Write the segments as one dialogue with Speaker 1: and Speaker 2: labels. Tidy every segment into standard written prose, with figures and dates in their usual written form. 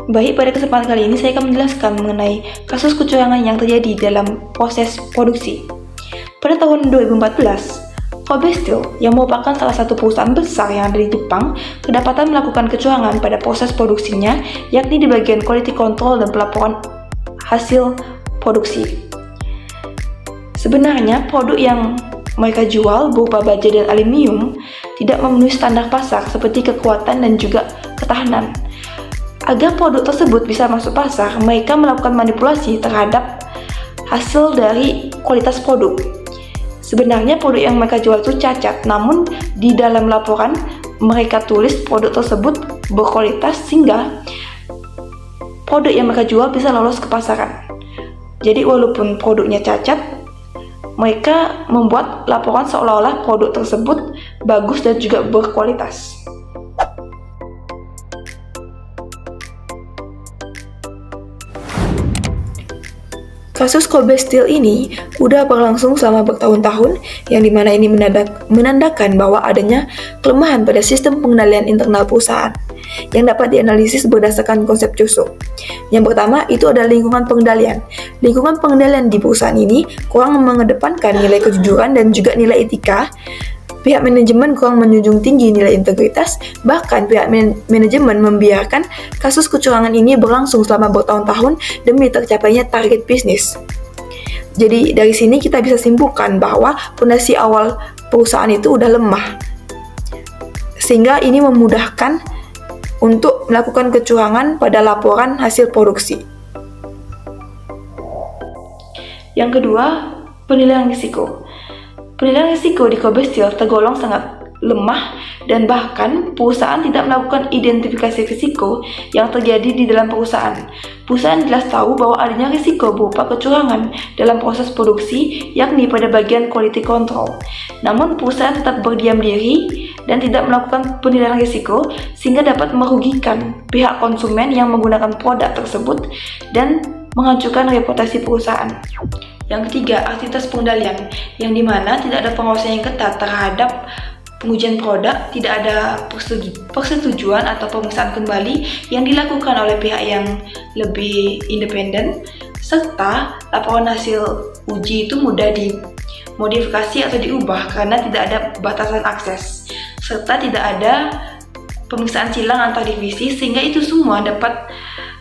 Speaker 1: Baik, pada kesempatan kali ini saya akan menjelaskan mengenai kasus kecurangan yang terjadi dalam proses produksi. Pada tahun 2014, Kobe Steel, yang merupakan salah satu perusahaan besar yang ada di Jepang, kedapatan melakukan kecurangan pada proses produksinya, yakni di bagian quality control dan pelaporan hasil produksi. Sebenarnya, produk yang mereka jual berupa baja dan aluminium tidak memenuhi standar pasar seperti kekuatan dan juga ketahanan. Agar produk tersebut bisa masuk pasar, mereka melakukan manipulasi terhadap hasil dari kualitas produk. Sebenarnya produk yang mereka jual itu cacat, namun di dalam laporan mereka tulis produk tersebut berkualitas sehingga produk yang mereka jual bisa lolos ke pasaran. Jadi walaupun produknya cacat, mereka membuat laporan seolah-olah produk tersebut bagus dan juga berkualitas. Kasus Kobe Steel ini udah berlangsung selama bertahun-tahun, yang dimana ini menandakan bahwa adanya kelemahan pada sistem pengendalian internal perusahaan yang dapat dianalisis berdasarkan konsep Choso. Yang pertama itu adalah lingkungan pengendalian. Lingkungan pengendalian di perusahaan ini kurang mengedepankan nilai kejujuran dan juga nilai etika. Pihak manajemen kurang menjunjung tinggi nilai integritas, bahkan pihak manajemen membiarkan kasus kecurangan ini berlangsung selama bertahun-tahun demi tercapainya target bisnis. Jadi dari sini kita bisa simpulkan bahwa fondasi awal perusahaan itu udah lemah, sehingga ini memudahkan untuk melakukan kecurangan pada laporan hasil produksi. Yang kedua, penilaian risiko. Penilaian risiko di Kobe Steel tergolong sangat lemah dan bahkan perusahaan tidak melakukan identifikasi risiko yang terjadi di dalam perusahaan. Perusahaan jelas tahu bahwa adanya risiko berupa kecurangan dalam proses produksi, yakni pada bagian quality control. Namun perusahaan tetap berdiam diri dan tidak melakukan penilaian risiko sehingga dapat merugikan pihak konsumen yang menggunakan produk tersebut dan menghancurkan reputasi perusahaan. Yang ketiga, aktivitas pengendalian, yang dimana tidak ada pengawasan yang ketat terhadap pengujian produk, tidak ada persetujuan atau pemeriksaan kembali yang dilakukan oleh pihak yang lebih independen, serta laporan hasil uji itu mudah dimodifikasi atau diubah karena tidak ada batasan akses, serta tidak ada pemeriksaan silang antar divisi, sehingga itu semua dapat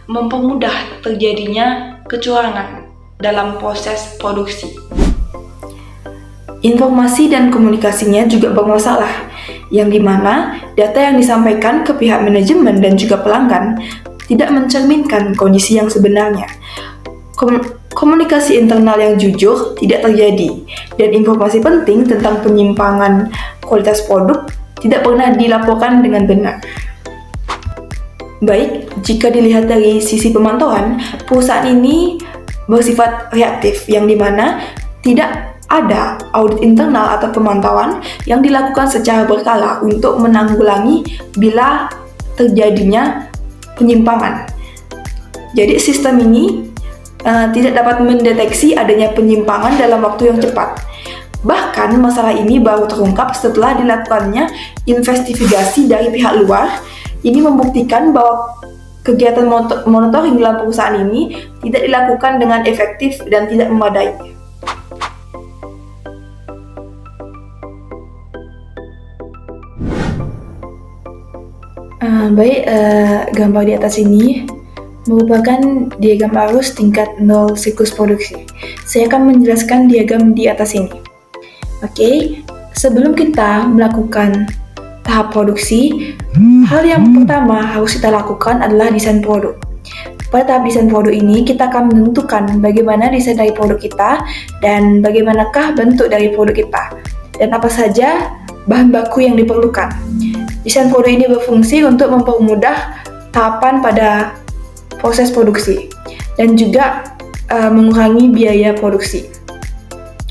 Speaker 1: mempermudah terjadinya kecurangan dalam proses produksi. Informasi dan komunikasinya juga bermasalah, yang dimana data yang disampaikan ke pihak manajemen dan juga pelanggan tidak mencerminkan kondisi yang sebenarnya. Komunikasi internal yang jujur tidak terjadi, dan informasi penting tentang penyimpangan kualitas produk tidak pernah dilaporkan dengan benar. Baik, jika dilihat dari sisi pemantauan, perusahaan ini bersifat reaktif, yang dimana tidak ada audit internal atau pemantauan yang dilakukan secara berkala untuk menanggulangi bila terjadinya penyimpangan. Jadi sistem ini tidak dapat mendeteksi adanya penyimpangan dalam waktu yang cepat. Bahkan masalah ini baru terungkap setelah dilakukannya investigasi dari pihak luar. Ini membuktikan bahwa kegiatan monitoring dalam perusahaan ini tidak dilakukan dengan efektif dan tidak memadai. Gambar di atas ini merupakan diagram arus tingkat 0 siklus produksi. Saya akan menjelaskan diagram di atas ini. Oke, sebelum kita melakukan tahap produksi, hal yang pertama harus kita lakukan adalah desain produk. Pada tahap desain produk ini, kita akan menentukan bagaimana desain dari produk kita dan bagaimanakah bentuk dari produk kita, dan apa saja bahan baku yang diperlukan. Desain produk ini berfungsi untuk mempermudah tahapan pada proses produksi dan juga mengurangi biaya produksi.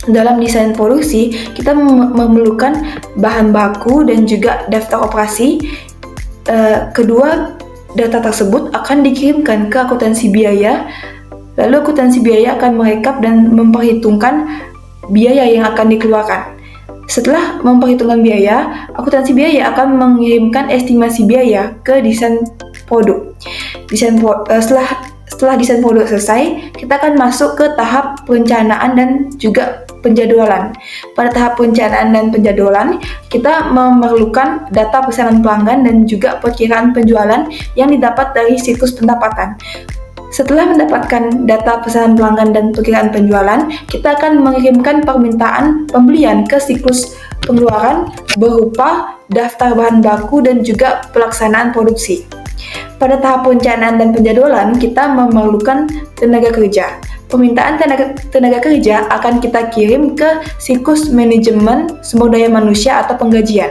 Speaker 1: Dalam desain produksi, kita memerlukan bahan baku dan juga daftar operasi. Kedua data tersebut akan dikirimkan ke akuntansi biaya, lalu akuntansi biaya akan merekap dan memperhitungkan biaya yang akan dikeluarkan. Setelah memperhitungkan biaya, akuntansi biaya akan mengirimkan estimasi biaya ke desain produk. Setelah desain produk selesai, kita akan masuk ke tahap perencanaan dan juga penjadwalan. Pada tahap perencanaan dan penjadwalan, kita memerlukan data pesanan pelanggan dan juga perkiraan penjualan yang didapat dari siklus pendapatan. Setelah mendapatkan data pesanan pelanggan dan perkiraan penjualan, kita akan mengirimkan permintaan pembelian ke siklus pengeluaran berupa daftar bahan baku dan juga pelaksanaan produksi. Pada tahap perencanaan dan penjadwalan, kita memerlukan tenaga kerja. Permintaan tenaga kerja akan kita kirim ke siklus manajemen sumber daya manusia atau penggajian.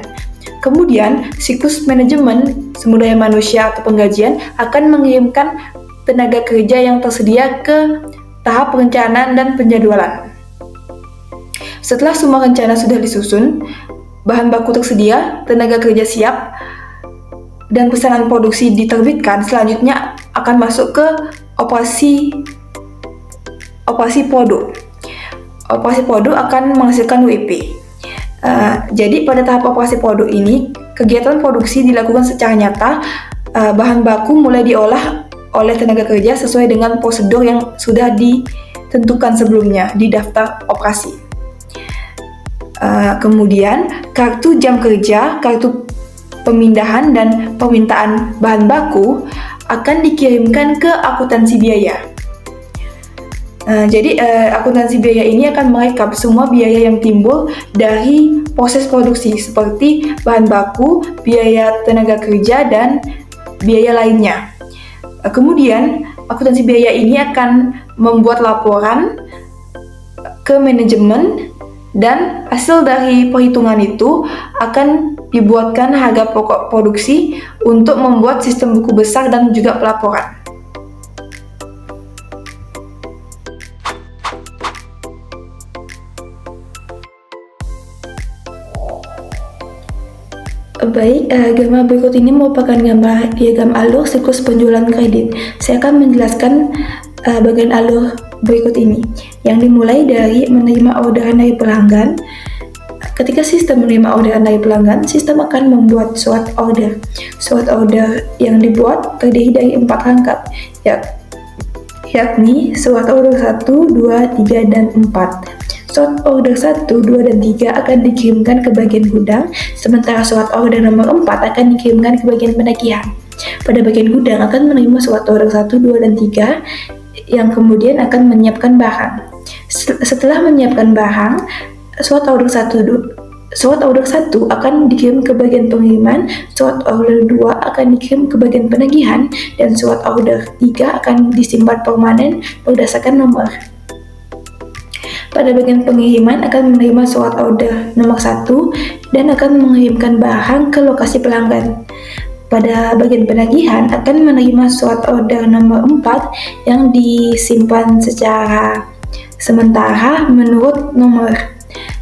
Speaker 1: Kemudian, siklus manajemen sumber daya manusia atau penggajian akan mengirimkan tenaga kerja yang tersedia ke tahap perencanaan dan penjadwalan. Setelah semua rencana sudah disusun, bahan baku tersedia, tenaga kerja siap, dan pesanan produksi diterbitkan, selanjutnya akan masuk ke operasi produk. Operasi produk akan menghasilkan WP. Jadi pada tahap operasi produk ini, kegiatan produksi dilakukan secara nyata, bahan baku mulai diolah oleh tenaga kerja sesuai dengan prosedur yang sudah ditentukan sebelumnya di daftar operasi. Kemudian, kartu jam kerja, kartu pemindahan dan permintaan bahan baku akan dikirimkan ke akuntansi biaya. Jadi akuntansi biaya ini akan merekap semua biaya yang timbul dari proses produksi seperti bahan baku, biaya tenaga kerja, dan biaya lainnya. Kemudian, akuntansi biaya ini akan membuat laporan ke manajemen dan hasil dari perhitungan itu akan dibuatkan harga pokok produksi untuk membuat sistem buku besar dan juga pelaporan. Baik, gambar berikut ini merupakan gambar diagram alur siklus penjualan kredit. Saya akan menjelaskan bagian alur berikut ini, yang dimulai dari menerima orderan dari pelanggan. Ketika sistem menerima orderan dari pelanggan, sistem akan membuat surat order. Surat order yang dibuat terdiri dari 4 rangkap, yakni surat order 1, 2, 3, dan 4. Surat order 1, 2, dan 3 akan dikirimkan ke bagian gudang, sementara surat order nomor 4 akan dikirimkan ke bagian penagihan. Pada bagian gudang akan menerima surat order 1, 2, dan 3 yang kemudian akan menyiapkan barang. Setelah menyiapkan barang, surat order 1 akan dikirim ke bagian pengiriman, surat order 2 akan dikirim ke bagian penagihan, dan surat order 3 akan disimpan permanen berdasarkan nomor. Pada bagian pengiriman akan menerima surat order nomor 1 dan akan mengirimkan barang ke lokasi pelanggan. Pada bagian penagihan akan menerima surat order nomor 4 yang disimpan secara sementara menurut nomor.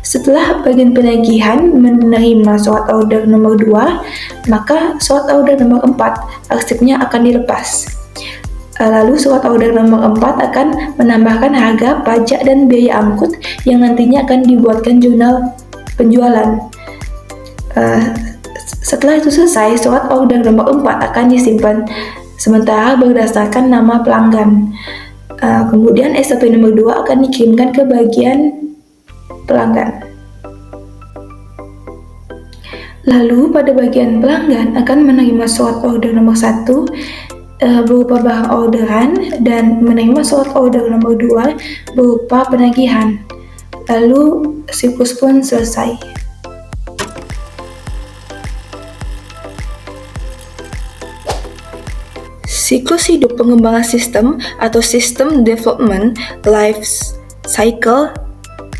Speaker 1: Setelah bagian penagihan menerima surat order nomor 2, maka surat order nomor 4 arsipnya akan dilepas. Lalu surat order nomor 4 akan menambahkan harga, pajak, dan biaya angkut yang nantinya akan dibuatkan jurnal penjualan. Setelah itu selesai, surat order nomor 4 akan disimpan sementara berdasarkan nama pelanggan. Kemudian SOP nomor 2 akan dikirimkan ke bagian pelanggan. Lalu pada bagian pelanggan akan menerima surat order nomor 1 berupa barang orderan dan menerima surat order nomor 2 berupa penagihan. Lalu siklus pun selesai. Siklus hidup pengembangan sistem atau System Development Life Cycle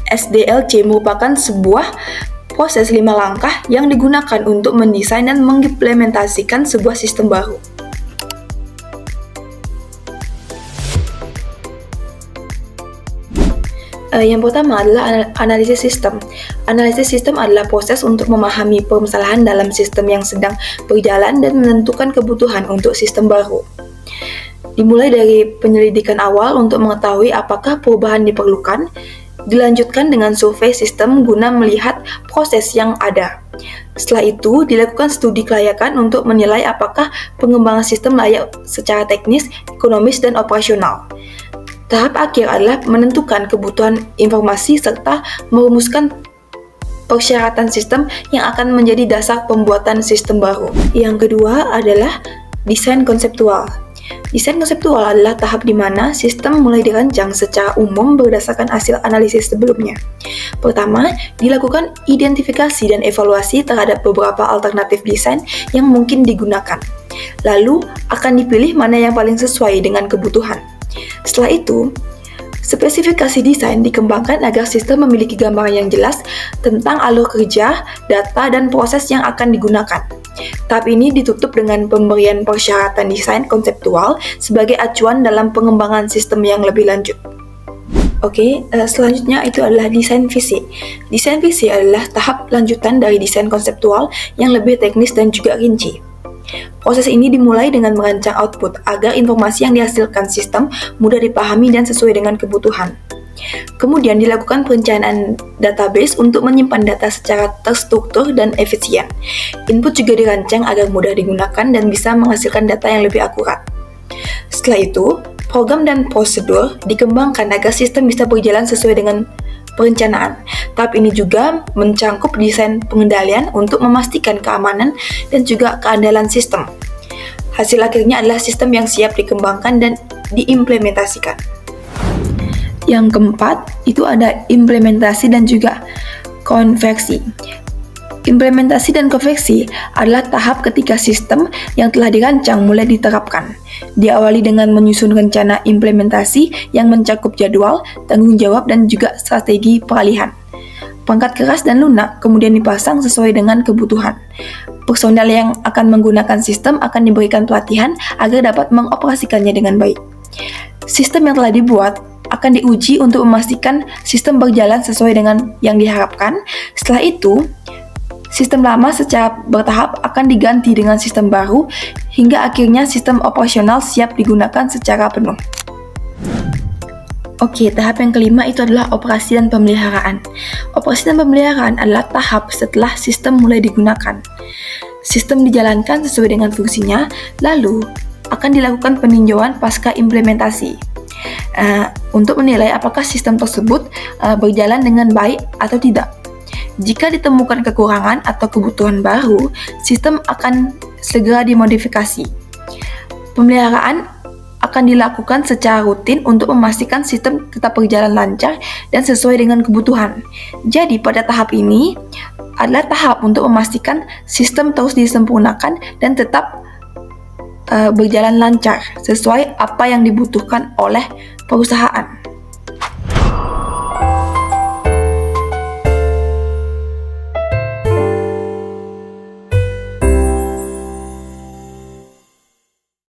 Speaker 1: SDLC merupakan sebuah proses 5 langkah yang digunakan untuk mendesain dan mengimplementasikan sebuah sistem baru. Yang pertama adalah analisis sistem. Analisis sistem adalah proses untuk memahami permasalahan dalam sistem yang sedang berjalan dan menentukan kebutuhan untuk sistem baru. Dimulai dari penyelidikan awal untuk mengetahui apakah perubahan diperlukan, Dilanjutkan dengan survei sistem guna melihat proses yang ada. Setelah itu, dilakukan studi kelayakan untuk menilai apakah pengembangan sistem layak secara teknis, ekonomis, dan operasional. Tahap akhir adalah menentukan kebutuhan informasi serta merumuskan persyaratan sistem yang akan menjadi dasar pembuatan sistem baru. Yang kedua adalah desain konseptual. Desain konseptual adalah tahap di mana sistem mulai dirancang secara umum berdasarkan hasil analisis sebelumnya. Pertama, dilakukan identifikasi dan evaluasi terhadap beberapa alternatif desain yang mungkin digunakan. Lalu, akan dipilih mana yang paling sesuai dengan kebutuhan. Setelah itu, spesifikasi desain dikembangkan agar sistem memiliki gambaran yang jelas tentang alur kerja, data, dan proses yang akan digunakan. Tahap ini ditutup dengan pemberian persyaratan desain konseptual sebagai acuan dalam pengembangan sistem yang lebih lanjut. Selanjutnya itu adalah desain visi. Desain visi adalah tahap lanjutan dari desain konseptual yang lebih teknis dan juga rinci. Proses ini dimulai dengan merancang output agar informasi yang dihasilkan sistem mudah dipahami dan sesuai dengan kebutuhan. Kemudian dilakukan perencanaan database untuk menyimpan data secara terstruktur dan efisien. Input juga dirancang agar mudah digunakan dan bisa menghasilkan data yang lebih akurat. Setelah itu, program dan prosedur dikembangkan agar sistem bisa berjalan sesuai dengan perencanaan. Tahap ini juga mencangkup desain pengendalian untuk memastikan keamanan dan juga keandalan sistem. Hasil akhirnya adalah sistem yang siap dikembangkan dan diimplementasikan. Yang keempat, itu ada implementasi dan juga konversi. Implementasi dan konversi adalah tahap ketika sistem yang telah dirancang mulai diterapkan. Diawali dengan menyusun rencana implementasi yang mencakup jadwal, tanggung jawab, dan juga strategi peralihan. Perangkat keras dan lunak kemudian dipasang sesuai dengan kebutuhan. Personel yang akan menggunakan sistem akan diberikan pelatihan agar dapat mengoperasikannya dengan baik. Sistem yang telah dibuat akan diuji untuk memastikan sistem berjalan sesuai dengan yang diharapkan. Setelah itu, sistem lama secara bertahap akan diganti dengan sistem baru hingga akhirnya sistem operasional siap digunakan secara penuh. Tahap yang kelima itu adalah operasi dan pemeliharaan. Operasi dan pemeliharaan adalah tahap setelah sistem mulai digunakan. Sistem dijalankan sesuai dengan fungsinya, lalu akan dilakukan peninjauan pasca implementasi. Untuk menilai apakah sistem tersebut berjalan dengan baik atau tidak. Jika ditemukan kekurangan atau kebutuhan baru, sistem akan segera dimodifikasi. Pemeliharaan akan dilakukan secara rutin untuk memastikan sistem tetap berjalan lancar dan sesuai dengan kebutuhan. Jadi pada tahap ini adalah tahap untuk memastikan sistem terus disempurnakan dan tetap berjalan lancar sesuai apa yang dibutuhkan oleh perusahaan.